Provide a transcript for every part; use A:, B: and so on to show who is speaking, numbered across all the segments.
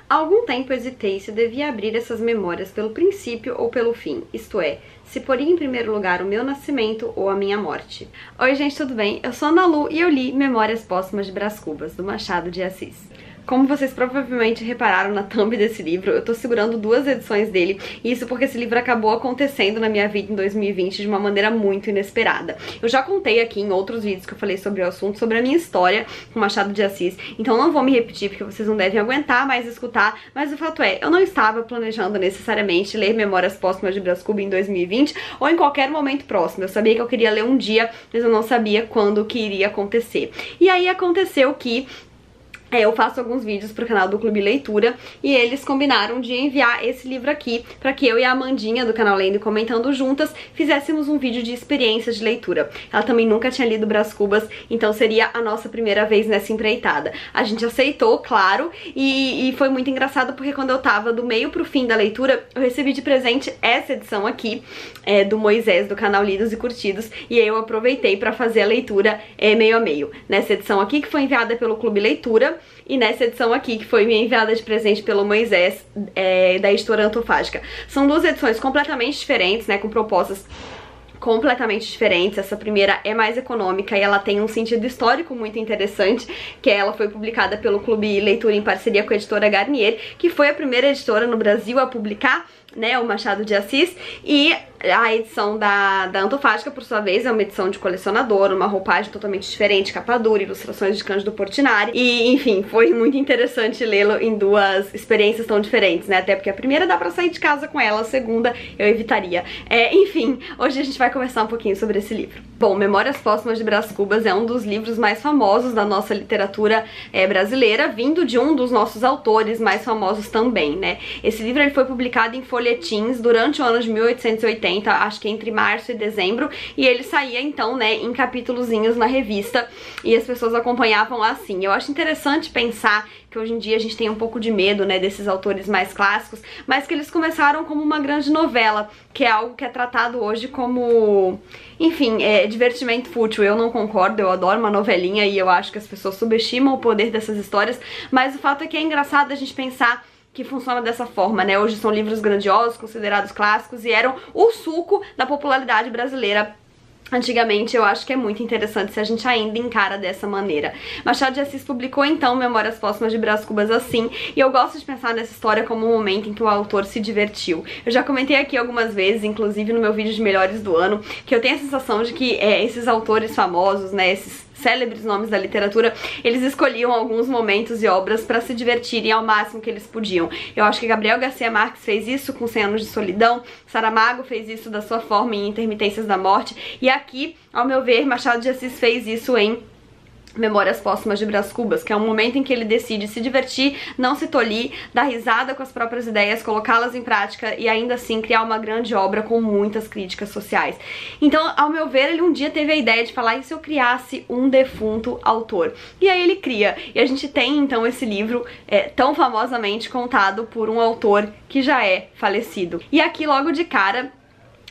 A: Há algum tempo hesitei se devia abrir essas memórias pelo princípio ou pelo fim, isto é, se poria em primeiro lugar o meu nascimento ou a minha morte. Oi gente, tudo bem? Eu sou Ana Lu e eu li Memórias Póstumas de Brás Cubas, do Machado de Assis. Como vocês provavelmente repararam na thumb desse livro, eu tô segurando 2 edições dele, e isso porque esse livro acabou acontecendo na minha vida em 2020 de uma maneira muito inesperada. Eu já contei aqui em outros vídeos que eu falei sobre o assunto, sobre a minha história com Machado de Assis, então não vou me repetir porque vocês não devem aguentar mais escutar, mas o fato é, eu não estava planejando necessariamente ler Memórias Póstumas de Brás Cubas em 2020 ou em qualquer momento próximo. Eu sabia que eu queria ler um dia, mas eu não sabia quando que iria acontecer. E aí aconteceu que eu faço alguns vídeos pro canal do Clube Leitura e eles combinaram de enviar esse livro aqui pra que eu e a Amandinha do canal Lendo e Comentando Juntas fizéssemos um vídeo de experiências de leitura. Ela também nunca tinha lido Brás Cubas, então seria a nossa primeira vez nessa empreitada. A gente aceitou, claro, e foi muito engraçado porque quando eu tava do meio pro fim da leitura, eu recebi de presente essa edição aqui, do Moisés, do canal Lidos e Curtidos, e aí eu aproveitei pra fazer a leitura meio a meio. Nessa edição aqui, que foi enviada pelo Clube Leitura, e nessa edição aqui, que foi me enviada de presente pelo Moisés, da editora Antofágica. São 2 edições completamente diferentes, né, com propostas completamente diferentes. Essa primeira é mais econômica e ela tem um sentido histórico muito interessante, que ela foi publicada pelo Clube Leitura em parceria com a editora Garnier, que foi a primeira editora no Brasil a publicar, né, o Machado de Assis, e a edição da Antofágica, por sua vez, é uma edição de colecionador, uma roupagem totalmente diferente, capa dura, ilustrações de Cândido Portinari, e enfim, foi muito interessante lê-lo em 2 experiências tão diferentes, né, até porque a primeira dá pra sair de casa com ela, a segunda eu evitaria. Enfim, hoje a gente vai conversar um pouquinho sobre esse livro. Bom, Memórias Póstumas de Brás Cubas é um dos livros mais famosos da nossa literatura brasileira, vindo de um dos nossos autores mais famosos também, né. Esse livro ele foi publicado em folhetins durante o ano de 1880, acho que entre março e dezembro, e ele saía então, né, em capítulozinhos na revista, e as pessoas acompanhavam assim. Eu acho interessante pensar que hoje em dia a gente tem um pouco de medo, né, desses autores mais clássicos, mas que eles começaram como uma grande novela, que é algo que é tratado hoje como, enfim, divertimento fútil. Eu não concordo, eu adoro uma novelinha e eu acho que as pessoas subestimam o poder dessas histórias, mas o fato é que é engraçado a gente pensar que funciona dessa forma, né? Hoje são livros grandiosos, considerados clássicos, e eram o suco da popularidade brasileira. Antigamente. Eu acho que é muito interessante se a gente ainda encara dessa maneira. Machado de Assis publicou então Memórias Póstumas de Brás Cubas assim, e eu gosto de pensar nessa história como um momento em que o autor se divertiu. Eu já comentei aqui algumas vezes, inclusive no meu vídeo de melhores do ano, que eu tenho a sensação de que esses autores famosos, né, esses célebres nomes da literatura, eles escolhiam alguns momentos e obras pra se divertirem ao máximo que eles podiam. Eu acho que Gabriel Garcia Marques fez isso com 100 Anos de Solidão, Saramago fez isso da sua forma em Intermitências da Morte, e aqui, ao meu ver, Machado de Assis fez isso em Memórias Póstumas de Brás Cubas, que é um momento em que ele decide se divertir, não se tolir, dar risada com as próprias ideias, colocá-las em prática e ainda assim criar uma grande obra com muitas críticas sociais. Então, ao meu ver, ele um dia teve a ideia de falar: e se eu criasse um defunto autor? E aí ele cria, e a gente tem então esse livro tão famosamente contado por um autor que já é falecido. E aqui logo de cara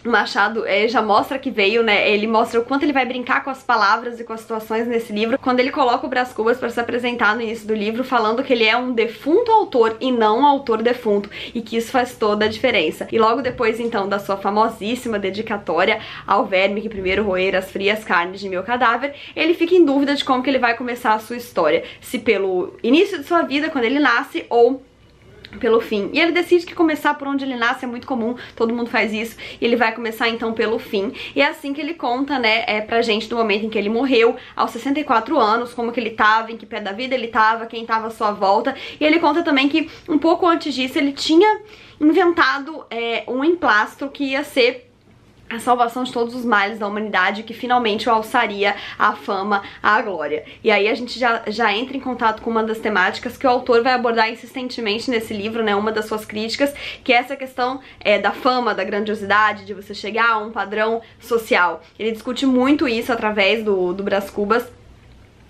A: o Machado já mostra que veio, né, ele mostra o quanto ele vai brincar com as palavras e com as situações nesse livro, quando ele coloca o Brás Cubas para se apresentar no início do livro, falando que ele é um defunto autor e não um autor defunto, e que isso faz toda a diferença. E logo depois, então, da sua famosíssima dedicatória ao verme que primeiro roer as frias carnes de meu cadáver, ele fica em dúvida de como que ele vai começar a sua história, se pelo início de sua vida, quando ele nasce, ou pelo fim. E ele decide que começar por onde ele nasce é muito comum, todo mundo faz isso, e ele vai começar então pelo fim. E é assim que ele conta, né, pra gente do momento em que ele morreu, aos 64 anos, como que ele tava, em que pé da vida ele tava, quem tava à sua volta. E ele conta também que um pouco antes disso ele tinha inventado um emplastro que ia ser a salvação de todos os males da humanidade, que finalmente o alçaria à fama, à glória. E aí a gente já entra em contato com uma das temáticas que o autor vai abordar insistentemente nesse livro, né, uma das suas críticas, que é essa questão da fama, da grandiosidade, de você chegar a um padrão social. Ele discute muito isso através do Brás Cubas.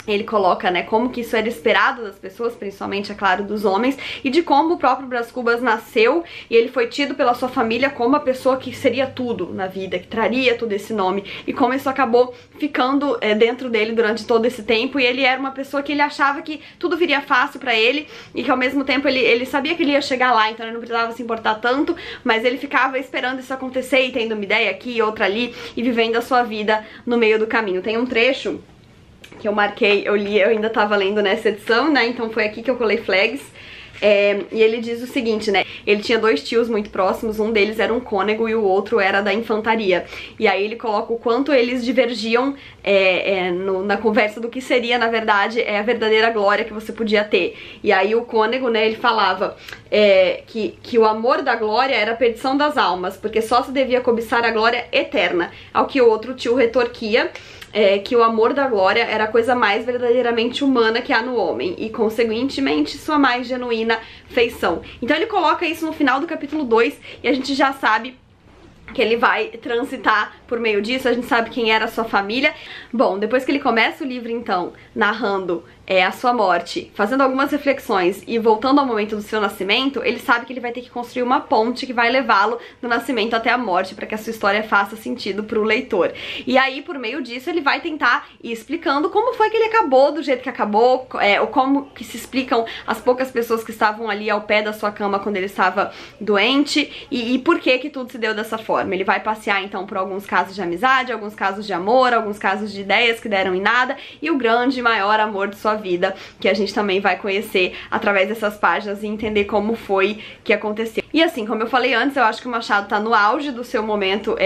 A: Ele coloca, né, como que isso era esperado das pessoas, principalmente, é claro, dos homens, e de como o próprio Brás Cubas nasceu e ele foi tido pela sua família como a pessoa que seria tudo na vida, que traria todo esse nome, e como isso acabou ficando dentro dele durante todo esse tempo, e ele era uma pessoa que ele achava que tudo viria fácil pra ele, e que ao mesmo tempo ele sabia que ele ia chegar lá, então ele não precisava se importar tanto, mas ele ficava esperando isso acontecer e tendo uma ideia aqui, outra ali, e vivendo a sua vida no meio do caminho. Tem um trecho que eu marquei, eu li, eu ainda tava lendo nessa edição, né, então foi aqui que eu colei flags, e ele diz o seguinte, né, ele tinha dois tios muito próximos, um deles era um cônego e o outro era da infantaria, e aí ele coloca o quanto eles divergiam na conversa do que seria, na verdade, a verdadeira glória que você podia ter. E aí o cônego, né, ele falava que o amor da glória era a perdição das almas, porque só se devia cobiçar a glória eterna, ao que o outro tio retorquia, que o amor da glória era a coisa mais verdadeiramente humana que há no homem e, consequentemente, sua mais genuína feição. Então ele coloca isso no final do capítulo 2 e a gente já sabe que ele vai transitar por meio disso, a gente sabe quem era a sua família. Bom, depois que ele começa o livro, então, narrando a sua morte, fazendo algumas reflexões e voltando ao momento do seu nascimento, ele sabe que ele vai ter que construir uma ponte que vai levá-lo do nascimento até a morte, para que a sua história faça sentido pro leitor. E aí, por meio disso, ele vai tentar ir explicando como foi que ele acabou do jeito que acabou, ou como que se explicam as poucas pessoas que estavam ali ao pé da sua cama quando ele estava doente, e por que tudo se deu dessa forma. Ele vai passear, então, por alguns casos de amizade, alguns casos de amor, alguns casos de ideias que deram em nada, e o grande e maior amor de sua vida, que a gente também vai conhecer através dessas páginas e entender como foi que aconteceu. E assim, como eu falei antes, eu acho que o Machado tá no auge do seu momento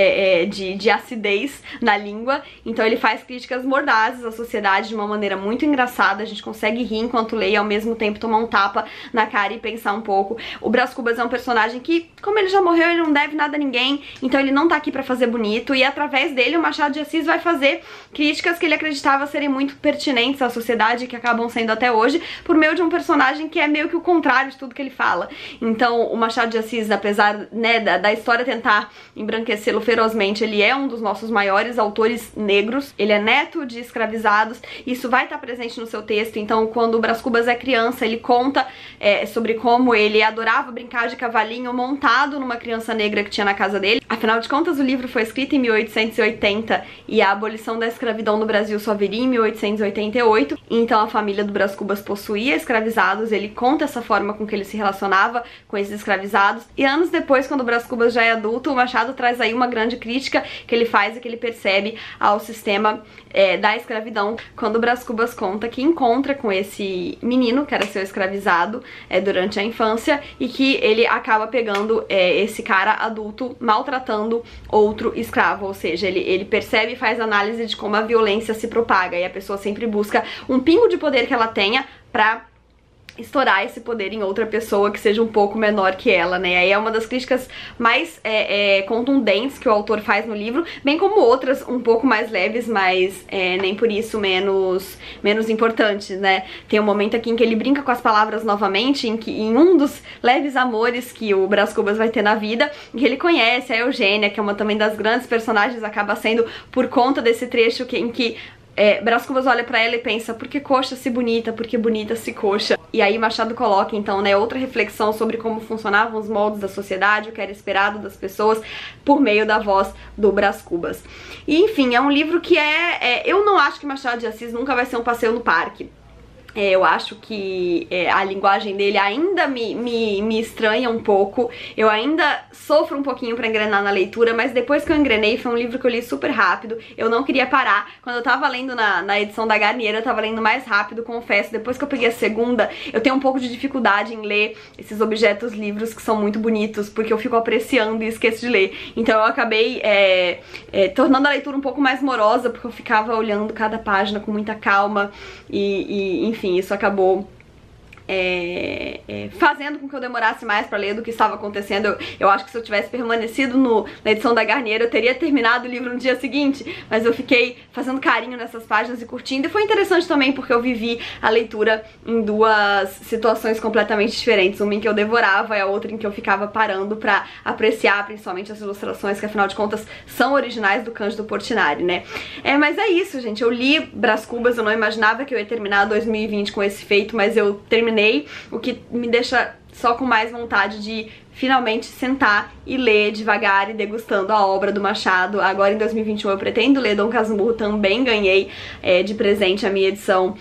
A: de acidez na língua, então ele faz críticas mordazes à sociedade de uma maneira muito engraçada, a gente consegue rir enquanto lê e ao mesmo tempo tomar um tapa na cara e pensar um pouco. O Brás Cubas é um personagem que, como ele já morreu, ele não deve nada a ninguém, então ele não tá aqui pra fazer bonito, e através dele o Machado de Assis vai fazer críticas que ele acreditava serem muito pertinentes à sociedade, que acabam sendo até hoje, por meio de um personagem que é meio que o contrário de tudo que ele fala. Então o Machado de Assis, apesar, né, da história tentar embranquecê-lo ferozmente, ele é um dos nossos maiores autores negros, ele é neto de escravizados, isso vai estar presente no seu texto. Então quando o Brás Cubas é criança, ele conta sobre como ele adorava brincar de cavalinho montado numa criança negra que tinha na casa dele. Afinal de contas, o livro foi escrito em 1880 e a abolição da escravidão no Brasil só viria em 1888, então a família do Brás Cubas possuía escravizados, ele conta essa forma com que ele se relacionava com esses escravizados, e anos depois, quando o Brás Cubas já é adulto, o Machado traz aí uma grande crítica que ele faz e que ele percebe ao sistema da escravidão, quando o Brás Cubas conta que encontra com esse menino, que era seu escravizado durante a infância, e que ele acaba pegando esse cara adulto maltratando outro escravo, ou seja, ele percebe e faz análise de como a violência se propaga, e a pessoa sempre busca um pingo de poder que ela tenha pra estourar esse poder em outra pessoa que seja um pouco menor que ela, né? Aí é uma das críticas mais contundentes que o autor faz no livro, bem como outras um pouco mais leves, mas nem por isso menos importantes, né? Tem um momento aqui em que ele brinca com as palavras novamente, em um dos leves amores que o Brás Cubas vai ter na vida, que ele conhece a Eugênia, que é uma também das grandes personagens, acaba sendo por conta desse trecho em que Brás Cubas olha pra ela e pensa, por que coxa se bonita, por que bonita se coxa? E aí Machado coloca, então, né, outra reflexão sobre como funcionavam os moldes da sociedade, o que era esperado das pessoas, por meio da voz do Brás Cubas. E, enfim, é um livro que eu não acho que Machado de Assis nunca vai ser um passeio no parque. Eu acho que a linguagem dele ainda me estranha um pouco, eu ainda sofro um pouquinho pra engrenar na leitura, mas depois que eu engrenei, foi um livro que eu li super rápido, eu não queria parar. Quando eu tava lendo na edição da Garnier, eu tava lendo mais rápido, confesso. Depois que eu peguei a segunda, eu tenho um pouco de dificuldade em ler esses objetos livros que são muito bonitos, porque eu fico apreciando e esqueço de ler. Então eu acabei tornando a leitura um pouco mais morosa, porque eu ficava olhando cada página com muita calma e enfim, isso acabou fazendo com que eu demorasse mais pra ler do que estava acontecendo. Eu acho que se eu tivesse permanecido na edição da Garnier, eu teria terminado o livro no dia seguinte, mas eu fiquei fazendo carinho nessas páginas e curtindo, e foi interessante também porque eu vivi a leitura em duas situações completamente diferentes, uma em que eu devorava e a outra em que eu ficava parando pra apreciar principalmente as ilustrações, que afinal de contas são originais do Cândido Portinari, né? Mas é isso, gente, eu li Brás Cubas, eu não imaginava que eu ia terminar 2020 com esse feito, mas eu terminei, o que me deixa só com mais vontade de finalmente sentar e ler devagar e degustando a obra do Machado. Agora em 2021 eu pretendo ler Dom Casmurro, também ganhei de presente a minha edição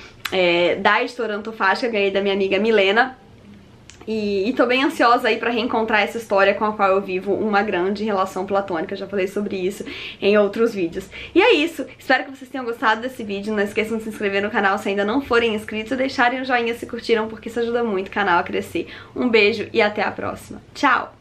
A: da editora Antofágica, ganhei da minha amiga Milena. E tô bem ansiosa aí pra reencontrar essa história com a qual eu vivo uma grande relação platônica. Já falei sobre isso em outros vídeos. E é isso, espero que vocês tenham gostado desse vídeo. Não esqueçam de se inscrever no canal se ainda não forem inscritos e deixarem o joinha se curtiram, porque isso ajuda muito o canal a crescer. Um beijo e até a próxima. Tchau!